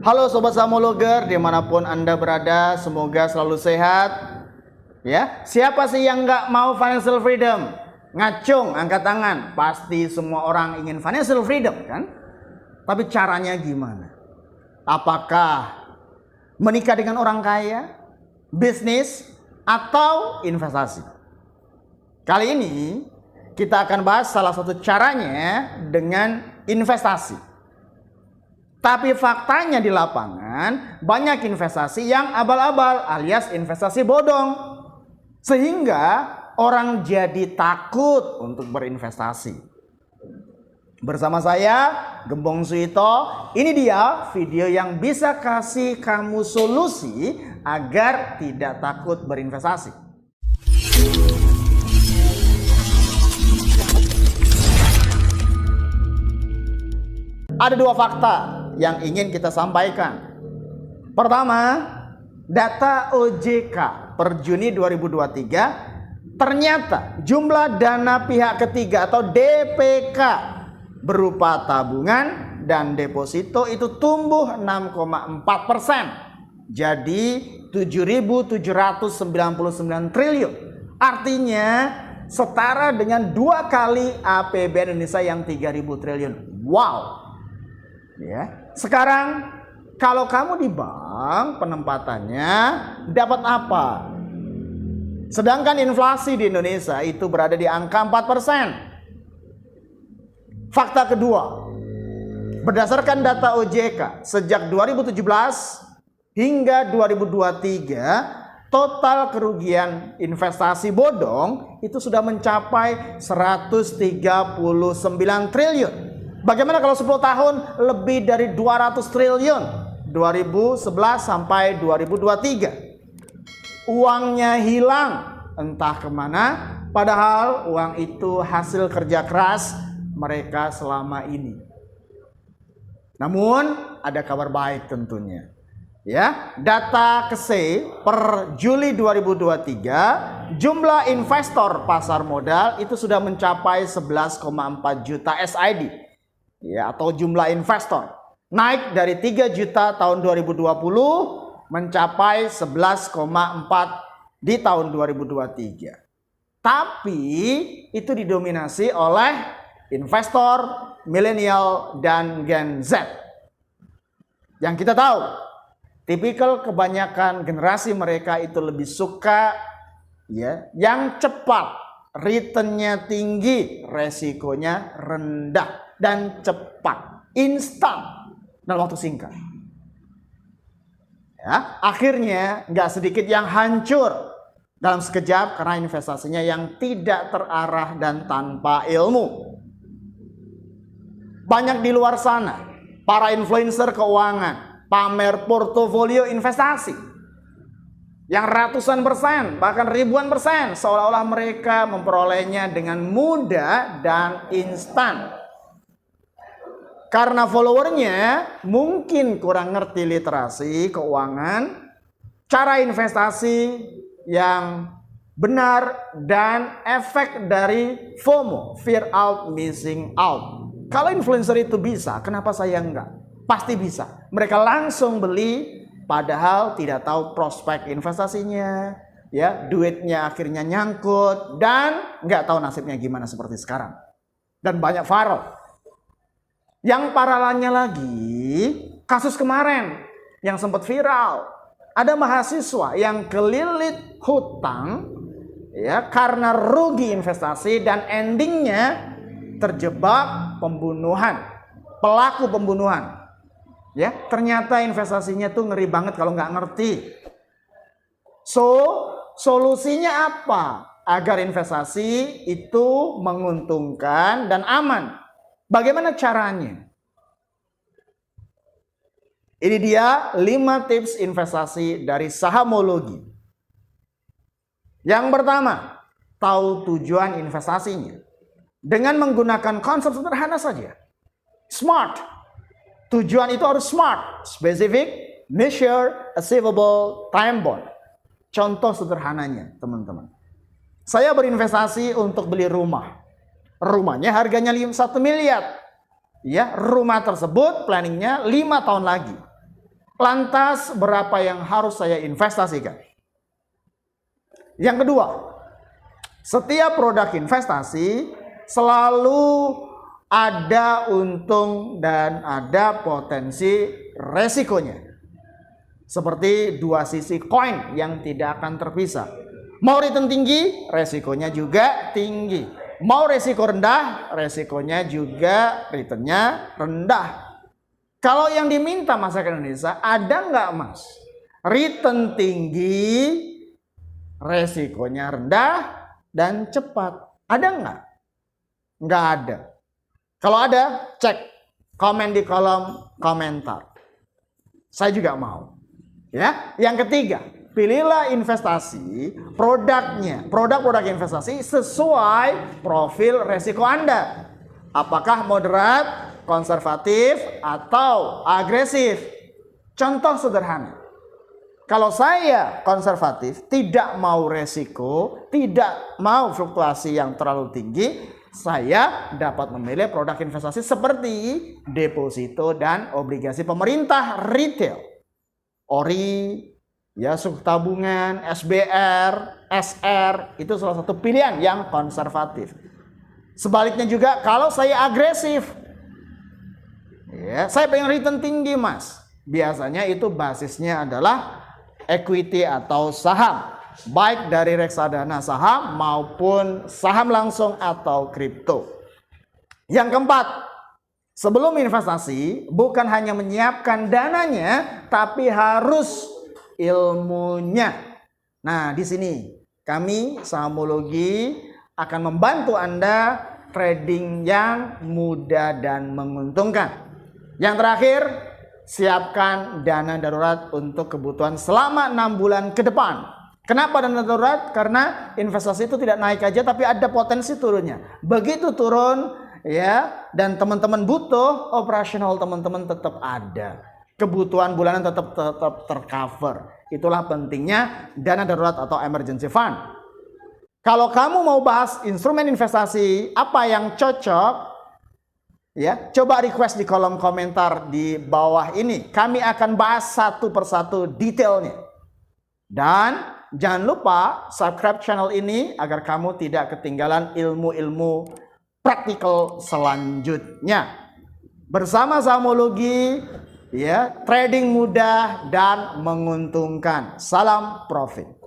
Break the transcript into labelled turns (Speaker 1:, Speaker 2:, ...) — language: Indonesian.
Speaker 1: Halo Sobat Samologer, dimanapun Anda berada, semoga selalu sehat. Ya, siapa sih yang nggak mau financial freedom? Ngacung, angkat tangan. Pasti semua orang ingin financial freedom, kan? Tapi caranya gimana? Apakah menikah dengan orang kaya, bisnis, atau investasi? Kali ini kita akan bahas salah satu caranya dengan investasi. Tapi faktanya di lapangan banyak investasi yang abal-abal alias investasi bodong. Sehingga orang jadi takut untuk berinvestasi. Bersama saya, Gembong Suito, ini dia video yang bisa kasih kamu solusi agar tidak takut berinvestasi. Ada dua fakta yang ingin kita sampaikan. Pertama, data OJK per Juni 2023, ternyata jumlah dana pihak ketiga atau DPK berupa tabungan dan deposito itu tumbuh 6,4%. Jadi 7.799 triliun. Artinya setara dengan 2 kali APBN Indonesia yang 3.000 triliun. Wow. Ya. Sekarang kalau kamu di bank penempatannya dapat apa? Sedangkan inflasi di Indonesia itu berada di angka 4%. Fakta kedua, berdasarkan data OJK sejak 2017 hingga 2023, total kerugian investasi bodong itu sudah mencapai 139 triliun. Bagaimana kalau 10 tahun lebih dari 200 triliun? 2011 sampai 2023. Uangnya hilang entah kemana, padahal uang itu hasil kerja keras mereka selama ini. Namun ada kabar baik tentunya. Ya, data KSE per Juli 2023, jumlah investor pasar modal itu sudah mencapai 11,4 juta SID. Ya, atau jumlah investor naik dari 3 juta tahun 2020 mencapai 11,4 di tahun 2023. Tapi itu didominasi oleh investor milenial dan Gen Z. Yang kita tahu, tipikal kebanyakan generasi mereka itu lebih suka ya yang cepat, returnnya tinggi, resikonya rendah dan cepat, instan dalam waktu singkat. Ya, akhirnya nggak sedikit yang hancur dalam sekejap karena investasinya yang tidak terarah dan tanpa ilmu. Banyak di luar sana para influencer keuangan pamer portofolio investasi yang ratusan persen bahkan ribuan persen, seolah-olah mereka memperolehnya dengan mudah dan instan. Karena followernya mungkin kurang ngerti literasi keuangan, cara investasi yang benar, dan efek dari FOMO, fear out missing out. Kalau influencer itu bisa, kenapa saya enggak? Pasti bisa. Mereka langsung beli padahal tidak tahu prospek investasinya, ya, duitnya akhirnya nyangkut dan nggak tahu nasibnya gimana seperti sekarang. Dan banyak viral. Yang paralelnya lagi, kasus kemarin yang sempat viral. Ada mahasiswa yang kelilit hutang ya karena rugi investasi dan endingnya terjebak pembunuhan, pelaku pembunuhan. Ya, ternyata investasinya tuh ngeri banget kalau nggak ngerti. Solusinya apa agar investasi itu menguntungkan dan aman? Bagaimana caranya? Ini dia 5 tips investasi dari Sahamologi. Yang pertama, tahu tujuan investasinya. Dengan menggunakan konsep sederhana saja. SMART. Tujuan itu harus SMART. Specific, measure, achievable, time bound. Contoh sederhananya, teman-teman. Saya berinvestasi untuk beli rumah. Rumahnya harganya 1 miliar. Ya, rumah tersebut planningnya 5 tahun lagi. Lantas berapa yang harus saya investasikan? Yang kedua, setiap produk investasi selalu ada untung dan ada potensi resikonya. Seperti dua sisi koin yang tidak akan terpisah. Mau return tinggi, resikonya juga tinggi. Mau resiko rendah, resikonya juga returnnya rendah. Kalau yang diminta masyarakat Indonesia, ada nggak mas? Return tinggi, resikonya rendah, dan cepat. Ada nggak? Nggak ada. Kalau ada, cek komen di kolom komentar. Saya juga mau. Ya, yang ketiga, pilihlah investasi produk investasi sesuai profil resiko Anda. Apakah moderat, konservatif, atau agresif? Contoh sederhana. Kalau saya konservatif, tidak mau resiko, tidak mau fluktuasi yang terlalu tinggi, saya dapat memilih produk investasi seperti deposito dan obligasi pemerintah retail. ORI, ya, suku tabungan, SBR, SR, itu salah satu pilihan yang konservatif. Sebaliknya juga kalau saya agresif, ya, saya pengen return tinggi mas, biasanya itu basisnya adalah equity atau saham, baik dari reksadana saham maupun saham langsung atau kripto. Yang keempat, sebelum investasi bukan hanya menyiapkan dananya, tapi harus ilmunya. Nah, di sini kami Sahamologi akan membantu Anda trading yang mudah dan menguntungkan. Yang terakhir, siapkan dana darurat untuk kebutuhan selama 6 bulan ke depan. Kenapa dana darurat? Karena investasi itu tidak naik aja, tapi ada potensi turunnya. Begitu turun, ya, dan teman-teman butuh, operasional teman-teman tetap ada. Kebutuhan bulanan tetap tercover. Itulah pentingnya dana darurat atau emergency fund. Kalau kamu mau bahas instrumen investasi apa yang cocok, ya, coba request di kolom komentar di bawah ini. Kami akan bahas satu persatu detailnya. Dan jangan lupa subscribe channel ini agar kamu tidak ketinggalan ilmu-ilmu praktikal selanjutnya. Bersama Sahamologi, ya, trading mudah dan menguntungkan. Salam profit.